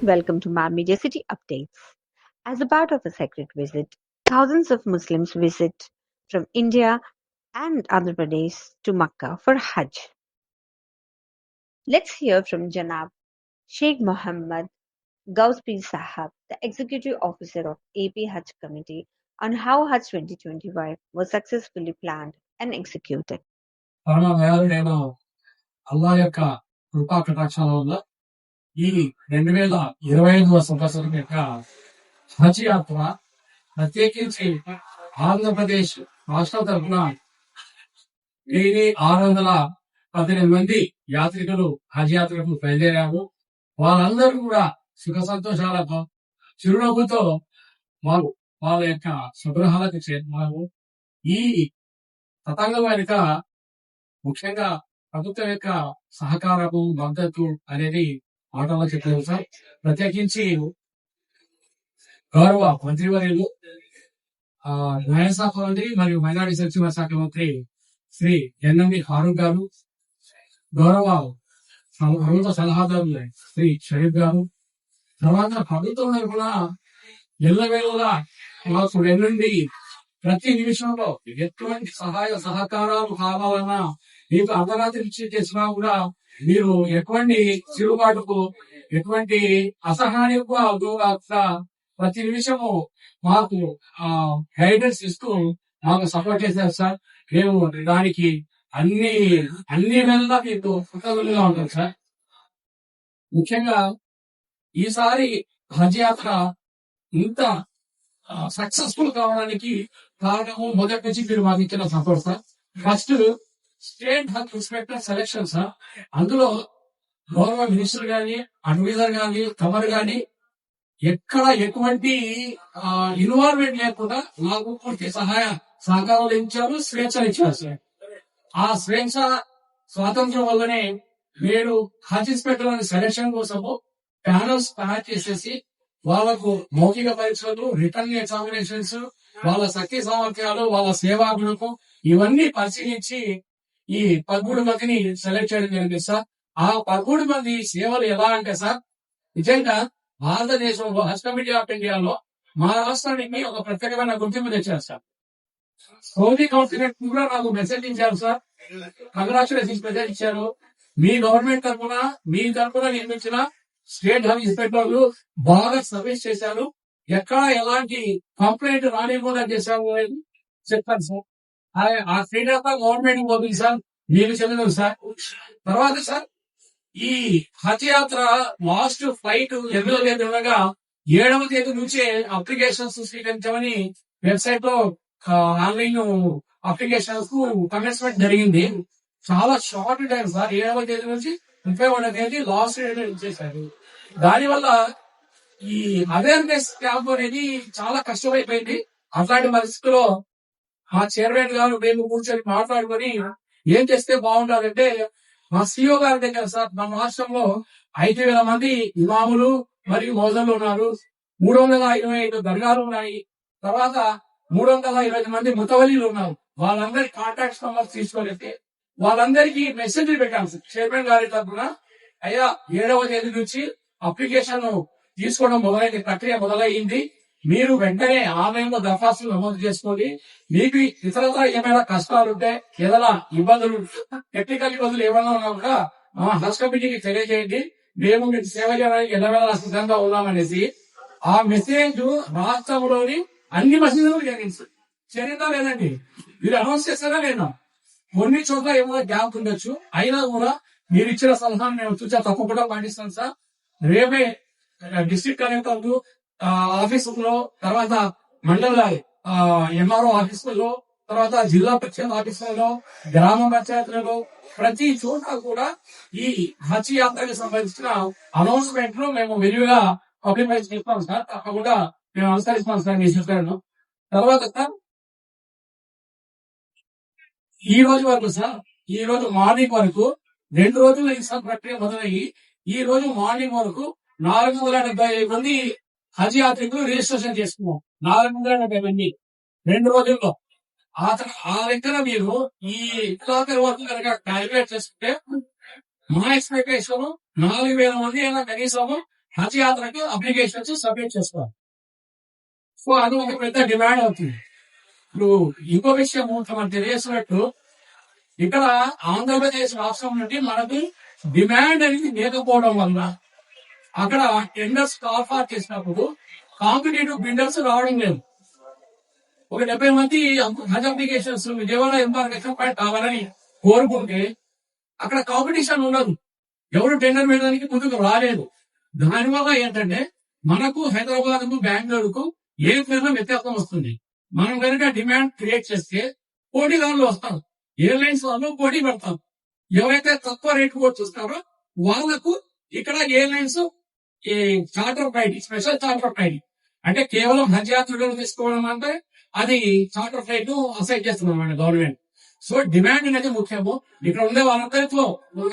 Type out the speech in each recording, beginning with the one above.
Welcome to My Media City Updates. As a part of a sacred visit, thousands of Muslims visit from India and Andhra Pradesh to Makkah for Hajj. Let's hear from Janab Sheikh Mohammed Gauspir Sahab, the Executive Officer of AP Hajj Committee, on how Hajj 2025 was successfully planned and executed. పరమదయాళుడైన అల్లా యొక్క కృపా కటాక్షాల వల్ల ఈ 2025వ సంవత్సరం యొక్క హజ్ యాత్ర ప్రత్యేకించి ఆంధ్రప్రదేశ్ రాష్ట్రం తరఫున 1618 మంది యాత్రికులు హజ్ యాత్రకు బయలుదేరారు. వాళ్ళందరూ కూడా సుఖ సంతోషాలతో చిరునవ్వుతో వాళ్ళ యొక్క స్వగృహాలకు చేరుకున్నారు. ఈ తతంగం వెనుక ముఖ్యంగా ప్రభుత్వం యొక్క సహకారము, మద్దతు అనేది మాటల్లో చెప్పలేదు సార్. ప్రత్యేకించి గౌరవ మంత్రివర్యులు, న్యాయశాఖ మంత్రి మరియు మైనారిటీ సంక్షేమ శాఖ మంత్రి శ్రీ ఎన్ఎండి ఫారూక్ గారు, గౌరవ ప్రభుత్వ సలహాదారులు శ్రీ షరీఫ్ గారు, తర్వాత ప్రభుత్వం కూడా ఎల్లవేళలా మాకు ఎన్నుండి ప్రతి నిమిషంలో ఎటువంటి సహాయ సహకారాలు కావాలన్నా మీకు అర్ధరాత్రి నుంచి చేసినా కూడా మీరు ఎటువంటి చిరుబాటుకు, ఎటువంటి అసహాయకు అవుతూగా ప్రతి నిమిషము మాకు గైడెన్స్ ఇస్తూ మాకు సపోర్ట్ చేశారు సార్. మేము దానికి అన్ని వేళలా మీకు కృతజ్ఞతగా ఉంటాం సార్. ముఖ్యంగా ఈసారి హజ్ యాత్ర ఇంత సక్సెస్ఫుల్ కావడానికి కారణము మొదటి నుంచి మీరు మాకు ఇచ్చిన సపోర్ట్ సార్. ఫస్ట్ స్టేట్ హజ్ ఇన్స్పెక్టర్ సెలక్షన్ సార్. అందులో గౌరవ మినిస్టర్ గాని, అడ్వైజర్ గాని, కమర్ గాని ఎక్కడ ఎటువంటి ఇన్వాల్వ్మెంట్ లేకుండా మాకు పూర్తి సహాయ సహకారాలు ఇచ్చారు, స్వేచ్ఛలు ఇచ్చారు సార్. ఆ స్వేచ్ఛ స్వాతంత్ర్యం వల్లనే మీరు హజ్ ఇన్స్పెక్టర్ సెలక్షన్ కోసము ప్యానల్స్ తయారు చేసేసి వాళ్ళకు మౌఖిక పరీక్షలు, రిటర్న్ ఎగ్జామినేషన్స్, వాళ్ళ శక్తి సామర్థ్యాలు, వాళ్ళ సేవా గుణకు ఇవన్నీ పరిశీలించి ఈ 13 మందిని సెలెక్ట్ చేయడం జరిగింది సార్. ఆ 13 మంది సేవలు ఎలా అంటే సార్, నిజంగా భారతదేశంలో హజ్ కమిటీ ఆఫ్ ఇండియాలో మా రాష్ట్రానికి ఒక ప్రత్యేకమైన గుర్తింపు తెచ్చారు సార్. సౌదీ కౌన్సిల్ కూడా నాకు మెసేజ్ ఇచ్చారు సార్, కంగ్రాచులేషన్స్ మెసేజ్ ఇచ్చారు. మీ గవర్నమెంట్ తరఫున, మీ తరఫున నియమించిన స్టేట్ హజ్ ఇన్స్పెక్టర్లు బాగా సర్వీస్ చేశారు, ఎక్కడ ఎలాంటి కంప్లైంట్ రానివ్వకుండా చేశారు అని చెప్పారు సార్. ఆ స్టేట్ అంతా గవర్నమెంట్ పోతుంది సార్, మీరు చెందినది సార్. తర్వాత సార్, ఈ హజ్ యాత్ర లాస్ట్ ఫ్లైట్ 8వ తేదీ ఉండగా 7వ తేదీ నుంచే అప్లికేషన్స్ స్వీకరించమని వెబ్సైట్ లో ఆన్లైన్ అప్లికేషన్స్ కు కమెన్స్మెంట్ జరిగింది. చాలా షార్ట్ టైం సార్, 7వ తేదీ నుంచి 31వ తేదీ లాస్ట్ డేట్ ఇచ్చేసారు. దానివల్ల ఈ అవేర్నెస్ క్యాంప్ అనేది చాలా కష్టమైపోయింది. అట్లాంటి పరిస్థితుల్లో మా చైర్మన్ గారు మేము కూర్చొని మాట్లాడుకొని ఏం చేస్తే బాగుండాలంటే, మా సిఇఓ గారి దగ్గర సార్ మన రాష్ట్రంలో 5,000 మంది ఇమాములు మరియు మోదర్లు ఉన్నారు, 325 దర్గాలు ఉన్నాయి, తర్వాత 320 మంది ముతవల్లీలు ఉన్నారు. వాళ్ళందరి కాంటాక్ట్ నెంబర్స్ తీసుకొని వాళ్ళందరికీ మెసేజ్ పెట్టాను సార్ చైర్మన్ గారి తరఫున. అయ్యా 7వ తేదీ నుంచి అప్లికేషన్ తీసుకోవడం మొదలైంది, ప్రక్రియ మొదలయ్యింది. మీరు వెంటనే ఆన్లైన్ లో దరఖాస్తులు నమోదు చేసుకోండి. మీకు ఇతరత్ర ఏమైనా కష్టాలుంటే, ఏదైనా ఇబ్బందులు, టెక్నికల్ ఇబ్బందులు ఏమైనా ఉన్నా కూడా మా హజ్ కమిటీకి తెలియజేయండి. మేము మీకు సేవ చేయడానికి ఎల్లవేళలా సిద్ధంగా ఉన్నామనేసి ఆ మెసేజ్ రాష్ట్రంలోని అన్ని మసీదులకు చేరిందా లేదండి? మీరు అనౌన్స్ చేస్తారా లేదా? కొన్ని చోట్ల ఏమైనా గ్యాప్ ఉండొచ్చు, అయినా కూడా మీరు ఇచ్చిన సలహాను మేము చూసా తప్పకుండా పాటిస్తాం సార్. రేపే డిస్ట్రిక్ట్ కలెక్టర్ ఆఫీసులో, తర్వాత మండల ఎంఆర్ఓ ఆఫీసులలో, తర్వాత జిల్లా పంచాయత్ ఆఫీసులలో, గ్రామ పంచాయతీలలో ప్రతి చోట కూడా ఈ హజ్ యాత్రకు సంబంధించిన అనౌన్స్మెంట్ ను మేము విరివిగా పబ్లిమైజ్ చేస్తాం సార్. తప్పకుండా మేము అనుసరిస్తాం సార్ మీ సూచనను. తర్వాత సార్, ఈ రోజు వరకు సార్, ఈ రోజు మార్నింగ్ వరకు 2 రోజులు ఈ సార్ ప్రక్రియ మొదలయ్యి, ఈ రోజు మార్నింగ్ వరకు 475 మంది హజ్ యాత్రికులు రిజిస్ట్రేషన్ చేసుకున్నాం. 470 మంది 2 రోజుల్లో. ఆ దగ్గర మీరు ఈ ఇట్లాకర్ వరకు కనుక క్యాలిక్యులేట్ చేసుకుంటే మా ఎక్స్పెక్టేషన్ 4,000 మంది అయినా కనీసం హజ్ యాత్రకు అప్లికేషన్స్ సబ్మిట్ చేస్తారు. సో అది ఒక పెద్ద డిమాండ్ అవుతుంది. ఇప్పుడు ఇంకో విషయం మనకు తెలియసినట్టు ఇక్కడ ఆంధ్రప్రదేశ్ రాష్ట్రం నుండి మనకి డిమాండ్ అనేది లేకపోవడం వల్ల అక్కడ టెండర్స్ కాల్ చేసినప్పుడు కాంపిటేటివ్ బిల్డర్స్ రావడం లేదు. ఒక 70 మంది హజ్ అప్లికేషన్స్ విజయవాడ ఎంబార్కేషన్ పాయింట్ కావాలని కోరుకుంటే అక్కడ కాంపిటీషన్ ఉండదు, ఎవరు టెండర్ వేయడానికి ముందుకు రాలేదు. దానివల్ల ఏంటంటే మనకు హైదరాబాద్ కు బెంగళూరుకు ఏ విధంగా వ్యత్యాసం వస్తుంది. మనం కనుక డిమాండ్ క్రియేట్ చేస్తే పోటీదారులు వస్తారు, ఎయిర్లైన్స్ వాళ్ళు పోటీ పెడతారు. ఎవరైతే తక్కువ రేటు కూడా చూస్తారో వాళ్లకు ఇక్కడ ఎయిర్లైన్స్ ఈ charter flight, special charter flight అంటే కేవలం హజ్ యాత్రికులను తీసుకోవడం అంటే అది చార్టర్ ఫ్లైట్ అసైన్ చేస్తున్నాం గవర్నమెంట్. సో డిమాండ్ అనేది ముఖ్యము. ఇక్కడ ఉండే వాళ్ళందరితో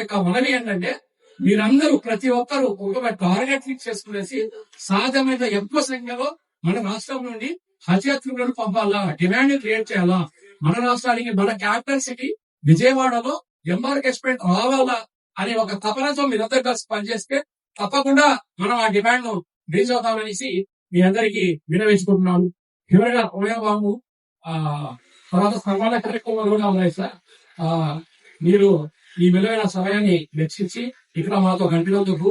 ఒక మనవి ఏంటంటే మీరందరూ ప్రతి ఒక్కరూ ఒక టార్గెట్ ఫిక్స్ చేసుకునేసి సాధ్యమైన ఎక్కువ సంఖ్యలో మన రాష్ట్రం నుండి హజ్ యాత్రికులను పంపాలా, డిమాండ్ క్రియేట్ చేయాలా. మన రాష్ట్రానికి మన క్యాపిటల్ సిటీ విజయవాడలో ఎంబార్కేస్మెంట్ రావాలా అనే ఒక తపనతో మీరందరూ కలిసి పనిచేస్తే తప్పకుండా మనం ఆ డిమాండ్ ను రీచ్ అవుతామనేసి మీ అందరికీ వినవించుకుంటున్నాను. చివరిగా పోయేబాబు తర్వాత సమాన కార్యక్రమాలు కూడా ఉన్నాయి సార్. మీరు ఈ విలువైన సమయాన్ని వెచ్చించి ఇక్కడ మాతో గంటలందుకు